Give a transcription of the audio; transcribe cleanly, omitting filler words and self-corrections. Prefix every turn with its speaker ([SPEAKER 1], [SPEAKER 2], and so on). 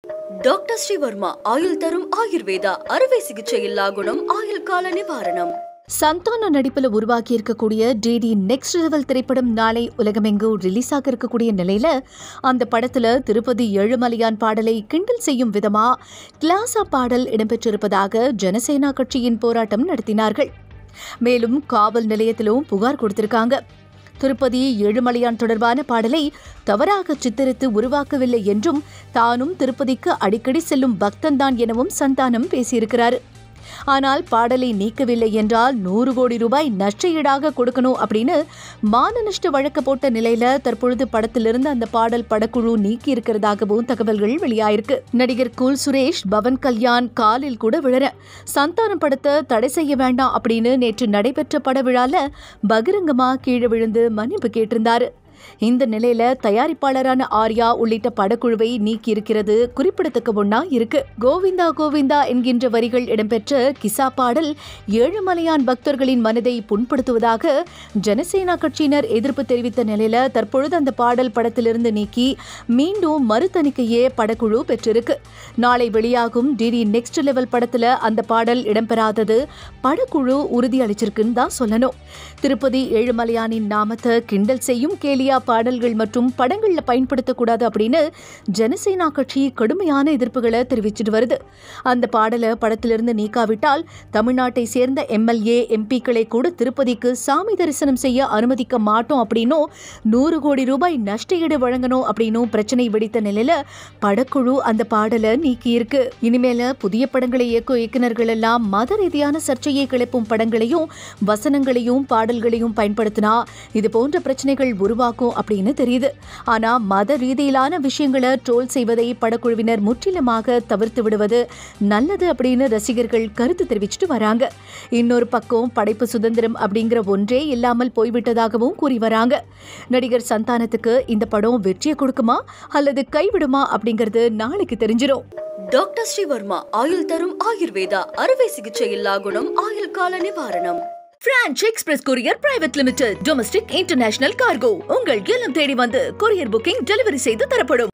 [SPEAKER 1] Doctor Sreevarma ஆயுள் தரும் ஆயுர்வேதா அறுவை சிகிச்சை இல்லா குணம் ஆயுள் கால நிவாரணம்.
[SPEAKER 2] சந்தான நடிப்புல உருவாக்கி இருக்கக்கூடிய டிடி நெக்ஸ்ட் லெவல் திரைப்படம் நாளை உலகமெங்கும் ரிலீஸ் ஆக இருக்கக்கூடிய நிலையில அந்த படத்துல திருப்பதி ஏழுமலையான் பாடலை கிண்டல் செய்யும் விதமா கிளாஸா பாடல் இடம்பெற்றிருப்பதாக ஜனசேனா கட்சியின் போராட்டம் நடத்தினார்கள். மேலும் காவல் நிலையத்திலும் புகார் கொடுத்திருக்காங்க. திருப்பதி ஏழுமலையான் தொடர்பான பாடலை தவறாக சித்தரித்து உருவாக்கவில்லை என்றும் தானும் திருப்பதிக்கு அடிக்கடி செல்லும் பக்தன்தான் எனவும் சந்தானம் பேசியிருக்கிறார். ஆனால் பாடலை நீக்கவில்லை என்றால் 100 கோடி ரூபாய் நஷ்டஈடாக கொடுக்கணும் அப்படின்னு மான நஷ்ட வழக்கு போட்ட நிலையில தற்பொழுது படத்திலிருந்து அந்த பாடல் படக்குழு நீக்கி இருக்கிறதாகவும் தகவல்கள் வெளியாயிருக்கு. நடிகர் கூல் சுரேஷ், பவன் கல்யாண் காலில் கூட விழற சந்தானம் படத்தை தடை செய்ய வேண்டாம் அப்படின்னு நேற்று நடைபெற்ற பட விழால பகிரங்கமா கீழே விழுந்து மன்னிப்பு கேட்டிருந்தாரு. இந்த நிலையில தயாரிப்பாளரான ஆர்யா உள்ளிட்ட படக்குழுவை நீக்கி இருக்கிறது குறிப்பிடத்தக்க ஒண்ணா இருக்கு. கோவிந்தா கோவிந்தா என்கின்ற வரிகள் இடம்பெற்ற கிசா பாடல் ஏழுமலையான் பக்தர்களின் மனதை புண்படுத்துவதாக ஜனசேனா கட்சியினர் எதிர்ப்பு தெரிவித்த நிலையில தற்பொழுது அந்த பாடல் படத்திலிருந்து நீக்கி மீண்டும் மறுதணிக்கையே படக்குழு பெற்றிருக்கு. நாளை வெளியாகும் டிடி நெக்ஸ்ட் லெவல் படத்துல அந்த பாடல் இடம்பெறாதது படக்குழு உறுதியளிச்சிருக்குன்னு தான் சொல்லணும். திருப்பதி ஏழுமலையானின் நாமத்தை கிண்டல் செய்யும் கேலியா பாடல்கள் மற்றும் படங்கள்ல பயன்படுத்தக்கூடாது அப்படின்னு ஜனசேனா கட்சி கடுமையான எதிர்ப்புகளை தெரிவிச்சிட்டு வருது. அந்த பாடலை படத்திலிருந்து நீக்காவிட்டால் தமிழ்நாட்டை சேர்ந்த எம்எல்ஏ எம்பிக்களை கூட திருப்பதிக்கு சாமி தரிசனம் செய்ய அனுமதிக்க மாட்டோம் அப்படின்னும் 100 கோடி ரூபாய் நஷ்டஈடு வழங்கணும் அப்படின்னும் பிரச்சனை வெடித்த நிலையில படக்குழு அந்த பாடலை நீக்கி இருக்கு. இனிமேல புதிய படங்களை இயக்கும் இயக்குநர்கள் எல்லாம் மத ரீதியான சர்ச்சையை கிளப்பும் படங்களையும் வசனங்களையும் பாடல்களையும் பயன்படுத்தினா இது போன்ற பிரச்சனைகள் உருவாக்கும் அப்படின்னு தெரியுது. ஆனா மத ரீதியிலான விஷயங்களை ட்ரோல் செய்வதை படக்குழுவினர் முற்றிலுமாக தவிர்த்து விடுவது நல்லது அப்படின்னு ரசிகர்கள் கருத்து தெரிவிச்சுட்டு வராங்க. இன்னொரு பக்கம் படைப்பு சுதந்திரம் அப்படிங்கிற ஒன்றே இல்லாமல் போய்விட்டதாகவும் கூறி வராங்க. நடிகர் சந்தானத்துக்கு இந்த படம் வெற்றியை கொடுக்குமா அல்லது கைவிடுமா அப்படிங்கிறது நாளைக்கு தெரிஞ்சிடும்.
[SPEAKER 1] டாக்டர் ஸ்ரீவர்மா ஆயுள் தரும் ஆயுர்வேதா அறுவை சிகிச்சை இல்லா குணம் ஆயுள் கால நிவாரணம். Branch express courier private limited domestic international cargo உங்கள் இல்லம் தேடி வந்து கொரியர் புக்கிங் டெலிவரி செய்து தரப்படும்.